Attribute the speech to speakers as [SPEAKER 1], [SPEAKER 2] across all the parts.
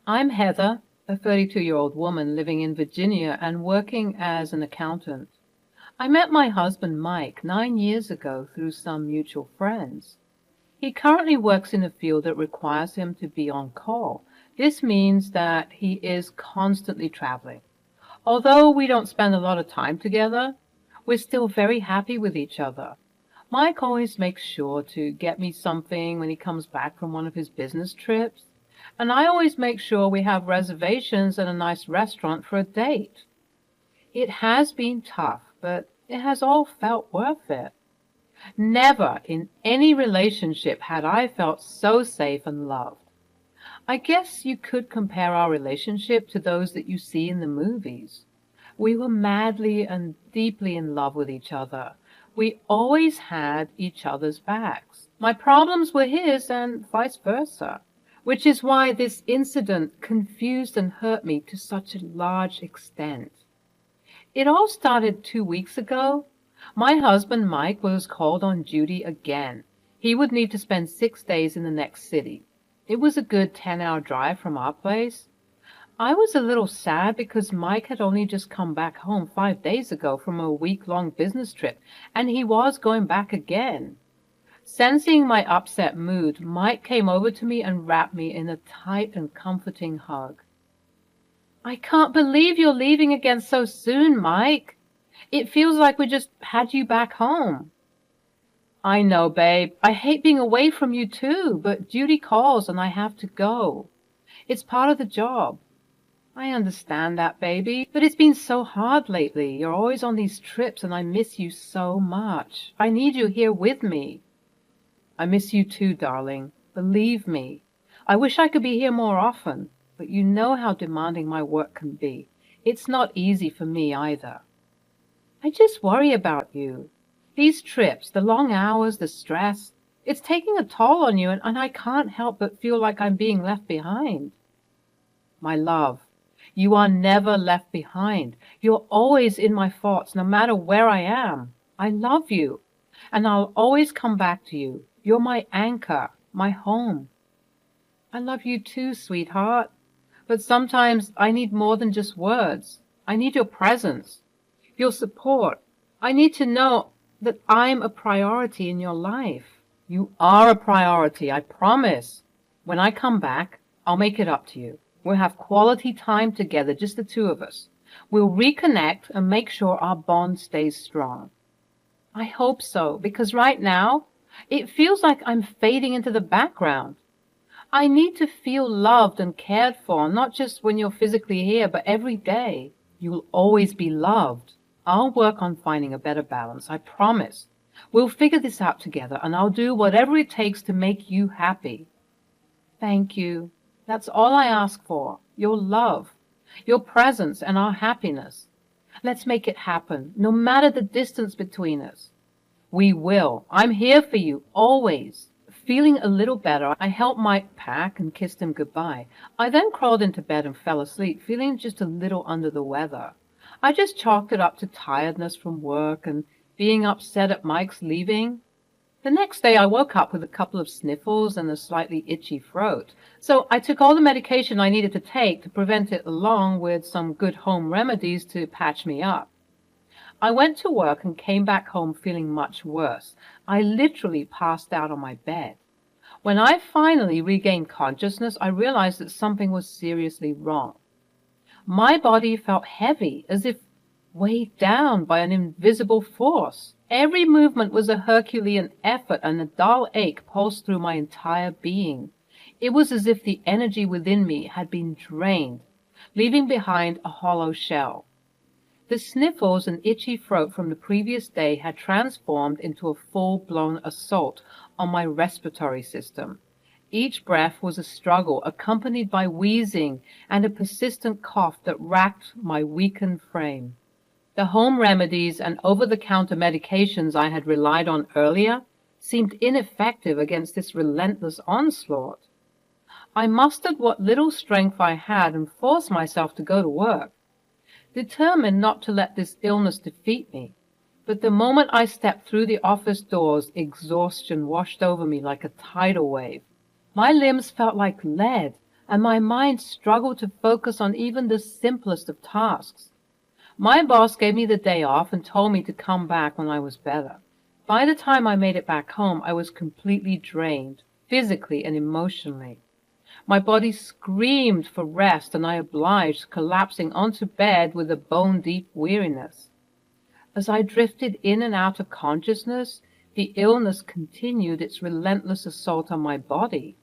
[SPEAKER 1] I'm Heather, a 32-year-old woman living in Virginia and working as an accountant. I met my husband Mike 9 years ago through some mutual friends. He currently works in a field that requires him to be on call. This means that he is constantly traveling. Although we don't spend a lot of time together, we're still very happy with each other. Mike always makes sure to get me something when he comes back from one of his business trips, and I always make sure we have reservations at a nice restaurant for a date. It has been tough, but it has all felt worth it. Never in any relationship had I felt so safe and loved. I guess you could compare our relationship to those that you see in the movies. We were madly and deeply in love with each other. We always had each other's backs. My problems were his and vice versa, which is why this incident confused and hurt me to such a large extent. It all started 2 weeks ago. My husband Mike was called on duty again. He would need to spend 6 days in the next city. It was a good 10-hour drive from our place. I was a little sad because Mike had only just come back home 5 days ago from a week-long business trip, and he was going back again. Sensing my upset mood, Mike came over to me and wrapped me in a tight and comforting hug. "I can't believe you're leaving again so soon, Mike. It feels like we just had you back home." "I know, babe. I hate being away from you too, but duty calls and I have to go. It's part of the job." "I understand that, baby, but it's been so hard lately. You're always on these trips and I miss you so much. I need you here with me." "I miss you too, darling. Believe me. I wish I could be here more often, but you know how demanding my work can be. It's not easy for me either. I just worry about you. These trips, the long hours, the stress, it's taking a toll on you, and I can't help but feel like I'm being left behind." "My love, you are never left behind. You're always in my thoughts, no matter where I am. I love you, and I'll always come back to you. You're my anchor, my home." "I love you too, sweetheart. But sometimes I need more than just words. I need your presence, your support. I need to know that I'm a priority in your life." "You are a priority, I promise. When I come back, I'll make it up to you. We'll have quality time together, just the two of us. We'll reconnect and make sure our bond stays strong." "I hope so, because right now, it feels like I'm fading into the background. I need to feel loved and cared for, not just when you're physically here, but every day. You'll always be loved. I'll work on finding a better balance, I promise. We'll figure this out together, and I'll do whatever it takes to make you happy." "Thank you. That's all I ask for. Your love, your presence, and our happiness. Let's make it happen, no matter the distance between us." "We will. I'm here for you, always." Feeling a little better, I helped Mike pack and kissed him goodbye. I then crawled into bed and fell asleep, feeling just a little under the weather. I just chalked it up to tiredness from work and being upset at Mike's leaving. The next day I woke up with a couple of sniffles and a slightly itchy throat, so I took all the medication I needed to take to prevent it, along with some good home remedies to patch me up. I went to work and came back home feeling much worse. I literally passed out on my bed. When I finally regained consciousness, I realized that something was seriously wrong. My body felt heavy, as if weighed down by an invisible force. Every movement was a Herculean effort, and a dull ache pulsed through my entire being. It was as if the energy within me had been drained, leaving behind a hollow shell. The sniffles and itchy throat from the previous day had transformed into a full-blown assault on my respiratory system. Each breath was a struggle, accompanied by wheezing and a persistent cough that racked my weakened frame. The home remedies and over-the-counter medications I had relied on earlier seemed ineffective against this relentless onslaught. I mustered what little strength I had and forced myself to go to work, determined not to let this illness defeat me. But the moment I stepped through the office doors, exhaustion washed over me like a tidal wave. My limbs felt like lead, and my mind struggled to focus on even the simplest of tasks. My boss gave me the day off and told me to come back when I was better. By the time I made it back home, I was completely drained, physically and emotionally. My body screamed for rest, and I obliged, collapsing onto bed with a bone-deep weariness. As I drifted in and out of consciousness, the illness continued its relentless assault on my body.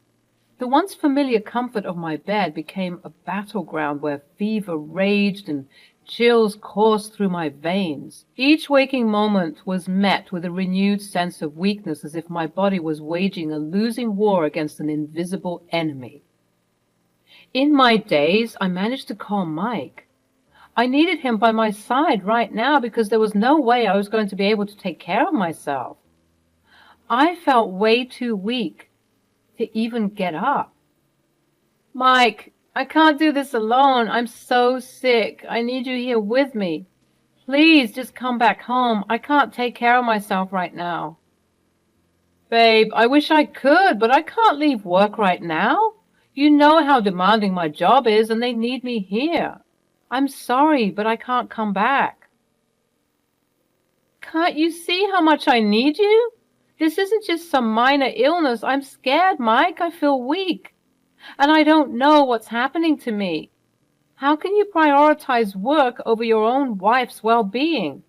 [SPEAKER 1] The once familiar comfort of my bed became a battleground where fever raged and chills coursed through my veins. Each waking moment was met with a renewed sense of weakness, as if my body was waging a losing war against an invisible enemy. In my daze, I managed to call Mike. I needed him by my side right now because there was no way I was going to be able to take care of myself. I felt way too weak to even get up. Mike, I can't do this alone. I'm so sick. I need you here with me. Please just come back home. I can't take care of myself right now. Babe, I wish I could, but I can't leave work right now. You know how demanding my job is, and they need me here. I'm sorry, but I can't come back. Can't you see how much I need you? This isn't just some minor illness. I'm scared, Mike. I feel weak. And I don't know what's happening to me. How can you prioritize work over your own wife's well-being?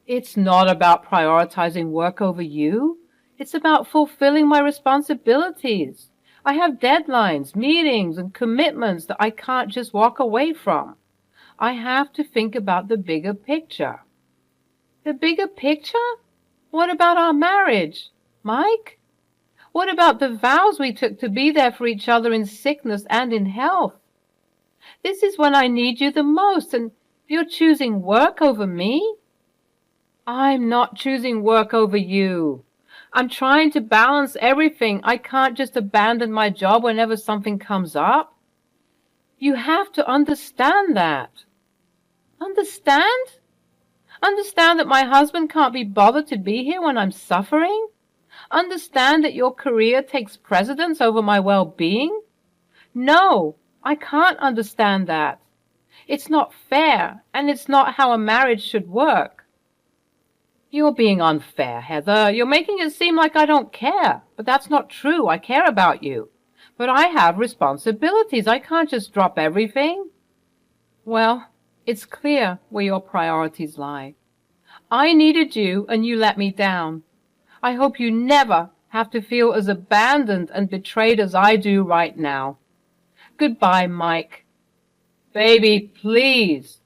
[SPEAKER 1] It's not about prioritizing work over you. It's about fulfilling my responsibilities. I have deadlines, meetings, and commitments that I can't just walk away from. I have to think about the bigger picture. The bigger picture? What about our marriage, Mike? What about the vows we took to be there for each other in sickness and in health? This is when I need you the most, and you're choosing work over me? I'm not choosing work over you. I'm trying to balance everything. I can't just abandon my job whenever something comes up. You have to understand that. Understand? Understand that my husband can't be bothered to be here when I'm suffering? Understand that your career takes precedence over my well-being? No, I can't understand that. It's not fair, and it's not how a marriage should work. You're being unfair, Heather. You're making it seem like I don't care. But that's not true. I care about you. But I have responsibilities. I can't just drop everything. Well, it's clear where your priorities lie. I needed you, and you let me down. I hope you never have to feel as abandoned and betrayed as I do right now. Goodbye, Mike. Baby, please.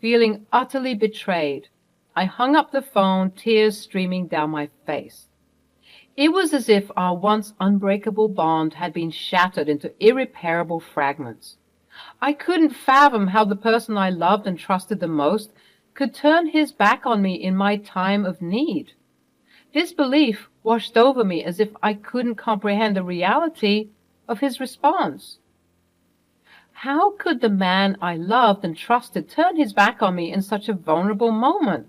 [SPEAKER 1] Feeling utterly betrayed, I hung up the phone, tears streaming down my face. It was as if our once unbreakable bond had been shattered into irreparable fragments. I couldn't fathom how the person I loved and trusted the most could turn his back on me in my time of need. This belief washed over me as if I couldn't comprehend the reality of his response. How could the man I loved and trusted turn his back on me in such a vulnerable moment?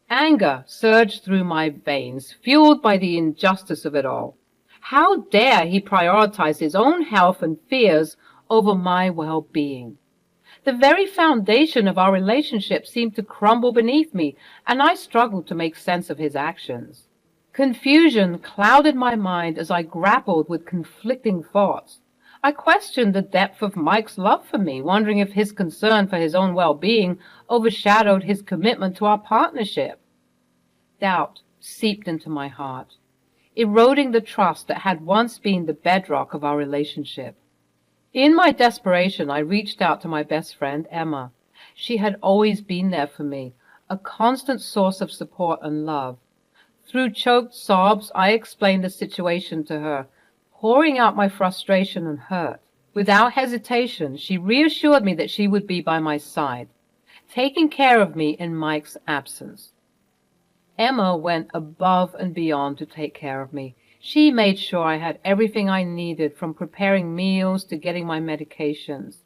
[SPEAKER 1] Anger surged through my veins, fueled by the injustice of it all. How dare he prioritize his own health and fears over my well-being? The very foundation of our relationship seemed to crumble beneath me, and I struggled to make sense of his actions. Confusion clouded my mind as I grappled with conflicting thoughts. I questioned the depth of Mike's love for me, wondering if his concern for his own well-being overshadowed his commitment to our partnership. Doubt seeped into my heart, eroding the trust that had once been the bedrock of our relationship. In my desperation, I reached out to my best friend, Emma. She had always been there for me, a constant source of support and love. Through choked sobs, I explained the situation to her, pouring out my frustration and hurt. Without hesitation, she reassured me that she would be by my side, taking care of me in Mike's absence. Emma went above and beyond to take care of me. She made sure I had everything I needed, from preparing meals to getting my medications.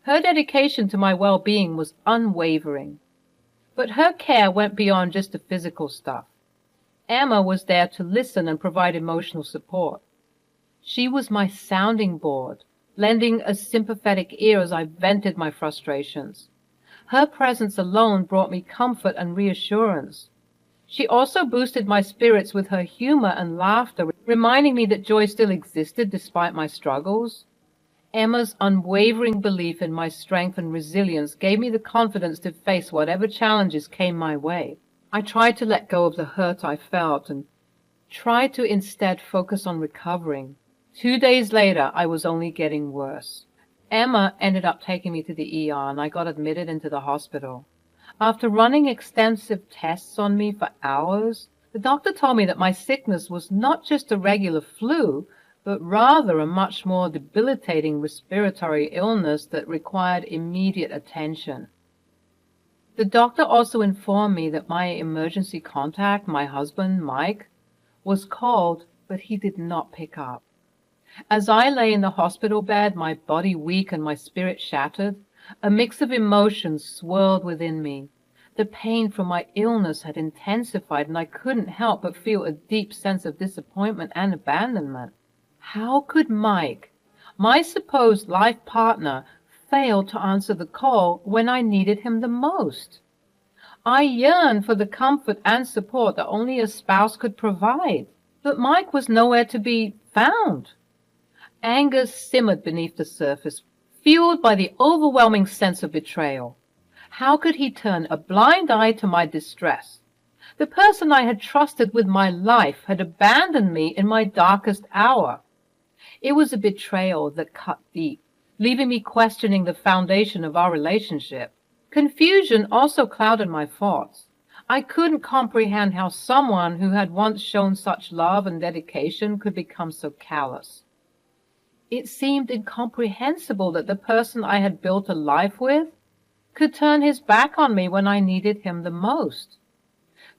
[SPEAKER 1] Her dedication to my well-being was unwavering. But her care went beyond just the physical stuff. Emma was there to listen and provide emotional support. She was my sounding board, lending a sympathetic ear as I vented my frustrations. Her presence alone brought me comfort and reassurance. She also boosted my spirits with her humor and laughter, reminding me that joy still existed despite my struggles. Emma's unwavering belief in my strength and resilience gave me the confidence to face whatever challenges came my way. I tried to let go of the hurt I felt and tried to instead focus on recovering. 2 days later, I was only getting worse. Emma ended up taking me to the ER and I got admitted into the hospital. After running extensive tests on me for hours, the doctor told me that my sickness was not just a regular flu, but rather a much more debilitating respiratory illness that required immediate attention. The doctor also informed me that my emergency contact, my husband, Mike, was called, but he did not pick up. As I lay in the hospital bed, my body weak and my spirit shattered, a mix of emotions swirled within me. The pain from my illness had intensified, and I couldn't help but feel a deep sense of disappointment and abandonment. How could Mike, my supposed life partner, fail to answer the call when I needed him the most? I yearned for the comfort and support that only a spouse could provide, but Mike was nowhere to be found. Anger simmered beneath the surface, fueled by the overwhelming sense of betrayal. How could he turn a blind eye to my distress? The person I had trusted with my life had abandoned me in my darkest hour. It was a betrayal that cut deep, leaving me questioning the foundation of our relationship. Confusion also clouded my thoughts. I couldn't comprehend how someone who had once shown such love and dedication could become so callous. It seemed incomprehensible that the person I had built a life with could turn his back on me when I needed him the most.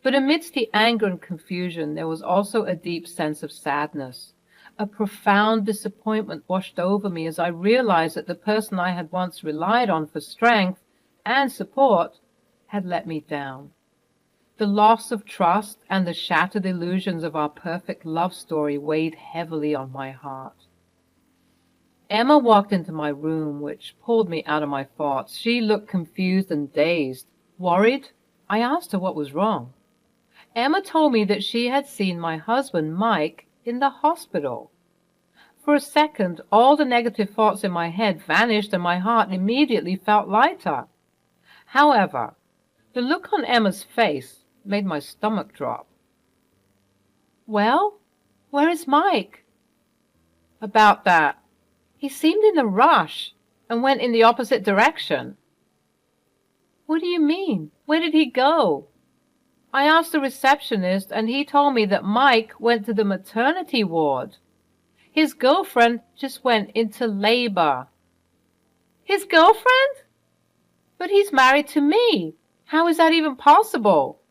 [SPEAKER 1] But amidst the anger and confusion, there was also a deep sense of sadness. A profound disappointment washed over me as I realized that the person I had once relied on for strength and support had let me down. The loss of trust and the shattered illusions of our perfect love story weighed heavily on my heart. Emma walked into my room, which pulled me out of my thoughts. She looked confused and dazed. Worried? I asked her what was wrong. Emma told me that she had seen my husband, Mike, in the hospital. For a second, all the negative thoughts in my head vanished and my heart immediately felt lighter. However, the look on Emma's face made my stomach drop. Well, where is Mike? About that. He seemed in a rush and went in the opposite direction. What do you mean? Where did he go? I asked the receptionist, and he told me that Mike went to the maternity ward. His girlfriend just went into labor. His girlfriend? But he's married to me. How is that even possible?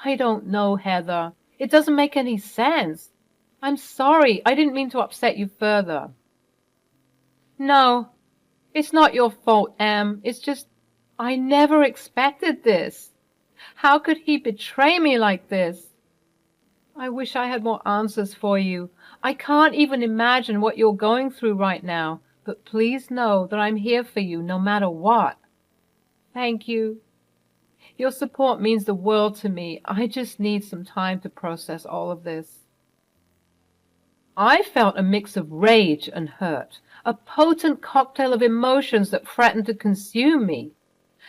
[SPEAKER 1] I don't know, Heather. It doesn't make any sense. I'm sorry. I didn't mean to upset you further. No, it's not your fault, Em. It's just I never expected this. How could he betray me like this? I wish I had more answers for you. I can't even imagine what you're going through right now, but please know that I'm here for you no matter what. Thank you. Your support means the world to me. I just need some time to process all of this. I felt a mix of rage and hurt, a potent cocktail of emotions that threatened to consume me.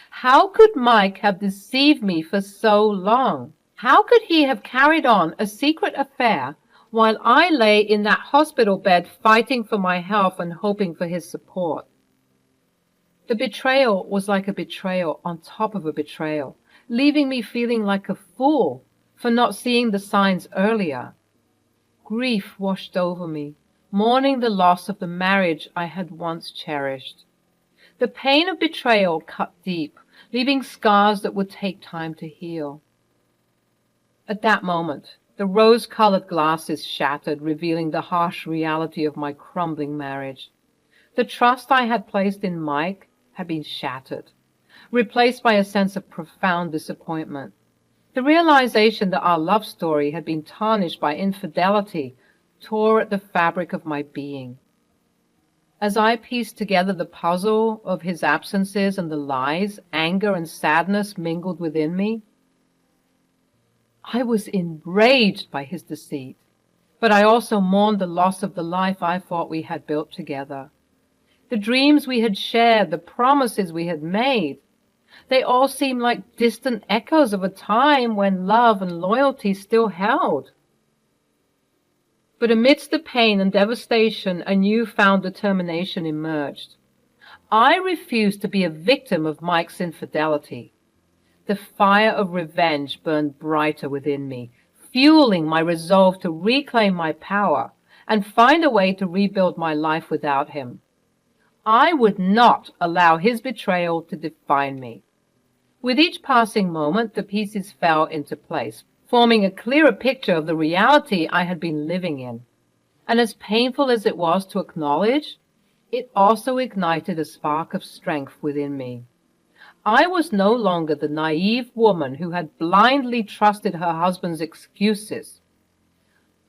[SPEAKER 1] How could Mike have deceived me for so long? How could he have carried on a secret affair while I lay in that hospital bed fighting for my health and hoping for his support? The betrayal was like a betrayal on top of a betrayal, leaving me feeling like a fool for not seeing the signs earlier. Grief washed over me, mourning the loss of the marriage I had once cherished. The pain of betrayal cut deep, leaving scars that would take time to heal. At that moment, the rose-colored glasses shattered, revealing the harsh reality of my crumbling marriage. The trust I had placed in Mike had been shattered, replaced by a sense of profound disappointment. The realization that our love story had been tarnished by infidelity tore at the fabric of my being. As I pieced together the puzzle of his absences and the lies, anger and sadness mingled within me. I was enraged by his deceit, but I also mourned the loss of the life I thought we had built together. The dreams we had shared, the promises we had made, they all seemed like distant echoes of a time when love and loyalty still held. But amidst the pain and devastation, a newfound determination emerged. I refused to be a victim of Mike's infidelity. The fire of revenge burned brighter within me, fueling my resolve to reclaim my power and find a way to rebuild my life without him. I would not allow his betrayal to define me. With each passing moment, the pieces fell into place, forming a clearer picture of the reality I had been living in. And as painful as it was to acknowledge, it also ignited a spark of strength within me. I was no longer the naive woman who had blindly trusted her husband's excuses.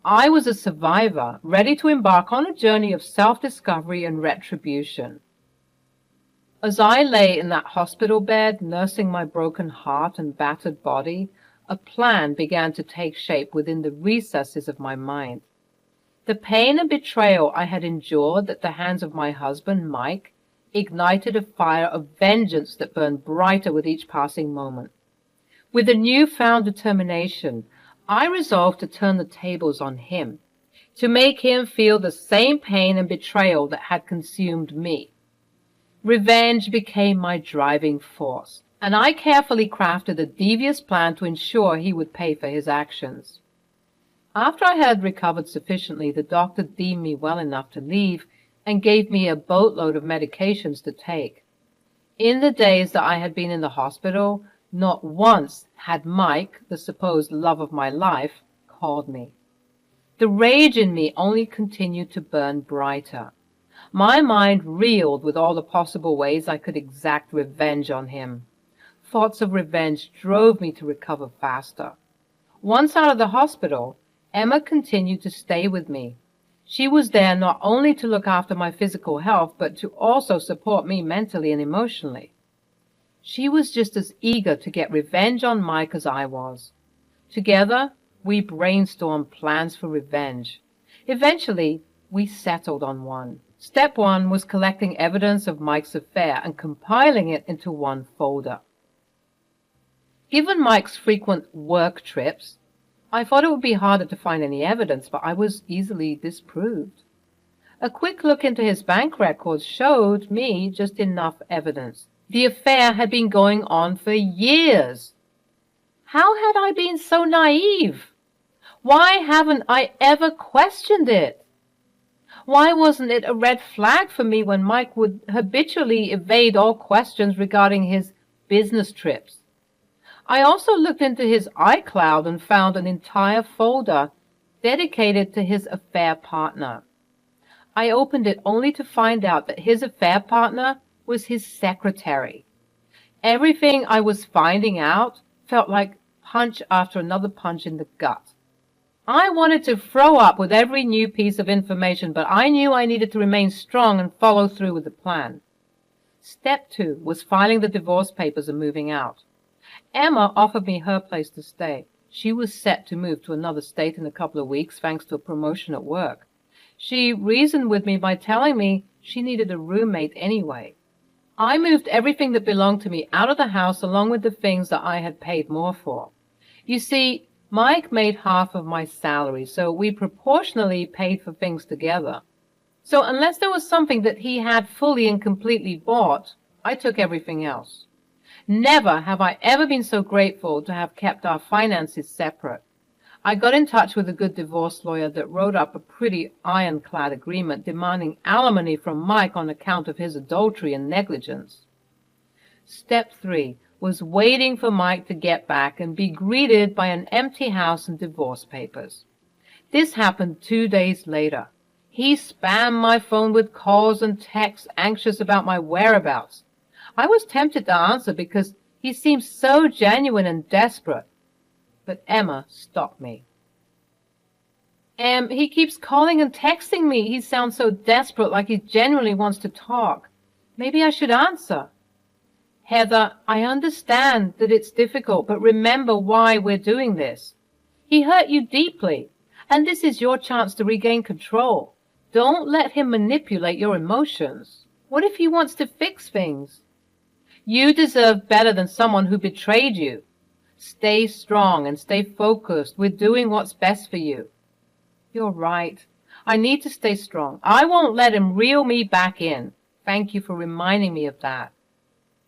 [SPEAKER 1] I was a survivor, ready to embark on a journey of self-discovery and retribution. As I lay in that hospital bed, nursing my broken heart and battered body, a plan began to take shape within the recesses of my mind. The pain and betrayal I had endured at the hands of my husband, Mike, ignited a fire of vengeance that burned brighter with each passing moment. With a newfound determination, I resolved to turn the tables on him, to make him feel the same pain and betrayal that had consumed me. Revenge became my driving force, and I carefully crafted a devious plan to ensure he would pay for his actions. After I had recovered sufficiently, the doctor deemed me well enough to leave and gave me a boatload of medications to take. In the days that I had been in the hospital, not once had Mike, the supposed love of my life, called me. The rage in me only continued to burn brighter. My mind reeled with all the possible ways I could exact revenge on him. Thoughts of revenge drove me to recover faster. Once out of the hospital, Emma continued to stay with me. She was there not only to look after my physical health, but to also support me mentally and emotionally. She was just as eager to get revenge on Mike as I was. Together, we brainstormed plans for revenge. Eventually, we settled on one. Step one was collecting evidence of Mike's affair and compiling it into one folder. Given Mike's frequent work trips, I thought it would be harder to find any evidence, but I was easily disproved. A quick look into his bank records showed me just enough evidence. The affair had been going on for years. How had I been so naive? Why haven't I ever questioned it? Why wasn't it a red flag for me when Mike would habitually evade all questions regarding his business trips? I also looked into his iCloud and found an entire folder dedicated to his affair partner. I opened it only to find out that his affair partner was his secretary. Everything I was finding out felt like punch after another punch in the gut. I wanted to throw up with every new piece of information, but I knew I needed to remain strong and follow through with the plan. Step 2 was filing the divorce papers and moving out. Emma offered me her place to stay. She was set to move to another state in a couple of weeks thanks to a promotion at work. She reasoned with me by telling me she needed a roommate anyway. I moved everything that belonged to me out of the house along with the things that I had paid more for. You see, Mike made half of my salary, so we proportionally paid for things together. So unless there was something that he had fully and completely bought, I took everything else. Never have I ever been so grateful to have kept our finances separate. I got in touch with a good divorce lawyer that wrote up a pretty ironclad agreement demanding alimony from Mike on account of his adultery and negligence. Step 3 was waiting for Mike to get back and be greeted by an empty house and divorce papers. This happened 2 days later. He spammed my phone with calls and texts, anxious about my whereabouts. I was tempted to answer because he seemed so genuine and desperate, but Emma stopped me. He keeps calling and texting me. He sounds so desperate, like he genuinely wants to talk. Maybe I should answer. Heather, I understand that it's difficult, but remember why we're doing this. He hurt you deeply, and this is your chance to regain control. Don't let him manipulate your emotions. What if he wants to fix things? You deserve better than someone who betrayed you. Stay strong and stay focused. We're doing what's best for you. You're right. I need to stay strong. I won't let him reel me back in. Thank you for reminding me of that.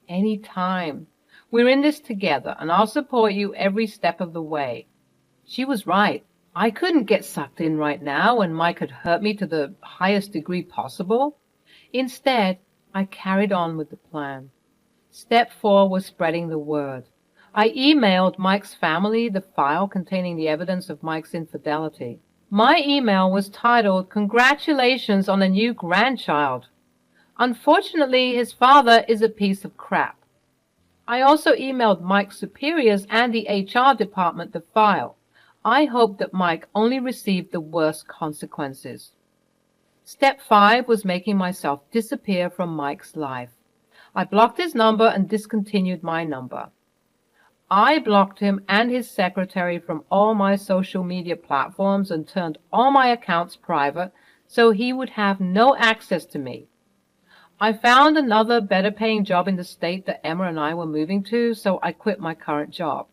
[SPEAKER 1] Any time. We're in this together, and I'll support you every step of the way. She was right. I couldn't get sucked in right now when Mike had hurt me to the highest degree possible. Instead, I carried on with the plan. Step 4 was spreading the word. I emailed Mike's family the file containing the evidence of Mike's infidelity. My email was titled, "Congratulations on a new grandchild." Unfortunately, his father is a piece of crap. I also emailed Mike's superiors and the HR department the file. I hoped that Mike only received the worst consequences. Step 5 was making myself disappear from Mike's life. I blocked his number and discontinued my number. I blocked him and his secretary from all my social media platforms and turned all my accounts private so he would have no access to me. I found another better paying job in the state that Emma and I were moving to, so I quit my current job.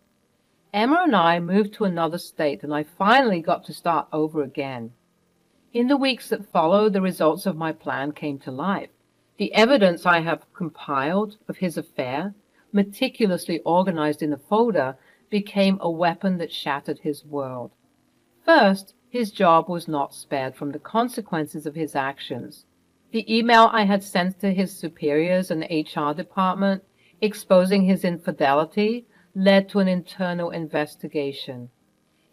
[SPEAKER 1] Emma and I moved to another state, and I finally got to start over again. In the weeks that followed, the results of my plan came to life. The evidence I have compiled of his affair, meticulously organized in a folder, became a weapon that shattered his world. First, his job was not spared from the consequences of his actions. The email I had sent to his superiors and HR department, exposing his infidelity, led to an internal investigation.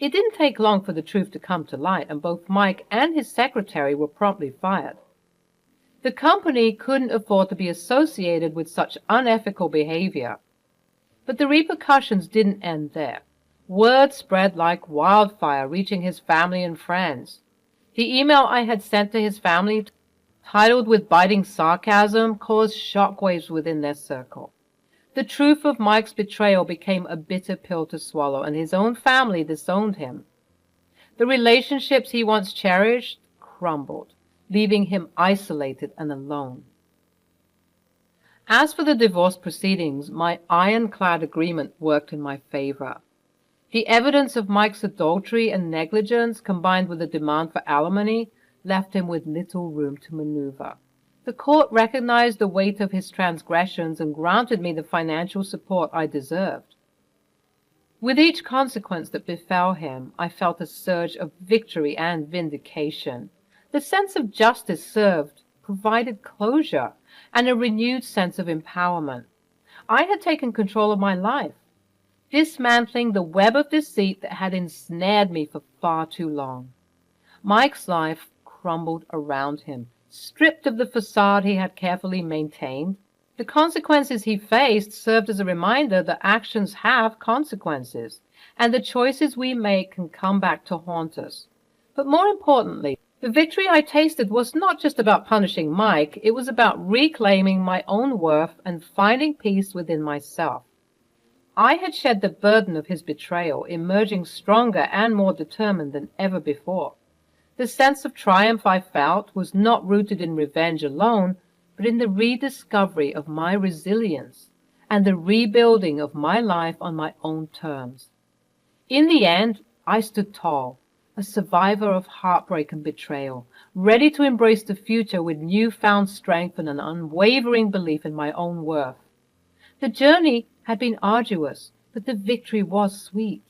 [SPEAKER 1] It didn't take long for the truth to come to light, and both Mike and his secretary were promptly fired. The company couldn't afford to be associated with such unethical behavior. But the repercussions didn't end there. Word spread like wildfire, reaching his family and friends. The email I had sent to his family, titled with biting sarcasm, caused shockwaves within their circle. The truth of Mike's betrayal became a bitter pill to swallow, and his own family disowned him. The relationships he once cherished crumbled, leaving him isolated and alone. As for the divorce proceedings, my ironclad agreement worked in my favor. The evidence of Mike's adultery and negligence, combined with the demand for alimony, left him with little room to maneuver. The court recognized the weight of his transgressions and granted me the financial support I deserved. With each consequence that befell him, I felt a surge of victory and vindication. The sense of justice served, provided closure, and a renewed sense of empowerment. I had taken control of my life, dismantling the web of deceit that had ensnared me for far too long. Mike's life crumbled around him, stripped of the facade he had carefully maintained. The consequences he faced served as a reminder that actions have consequences, and the choices we make can come back to haunt us. But more importantly, the victory I tasted was not just about punishing Mike, it was about reclaiming my own worth and finding peace within myself. I had shed the burden of his betrayal, emerging stronger and more determined than ever before. The sense of triumph I felt was not rooted in revenge alone, but in the rediscovery of my resilience and the rebuilding of my life on my own terms. In the end, I stood tall, a survivor of heartbreak and betrayal, ready to embrace the future with newfound strength and an unwavering belief in my own worth. The journey had been arduous, but the victory was sweet,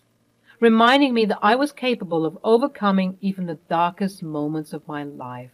[SPEAKER 1] reminding me that I was capable of overcoming even the darkest moments of my life.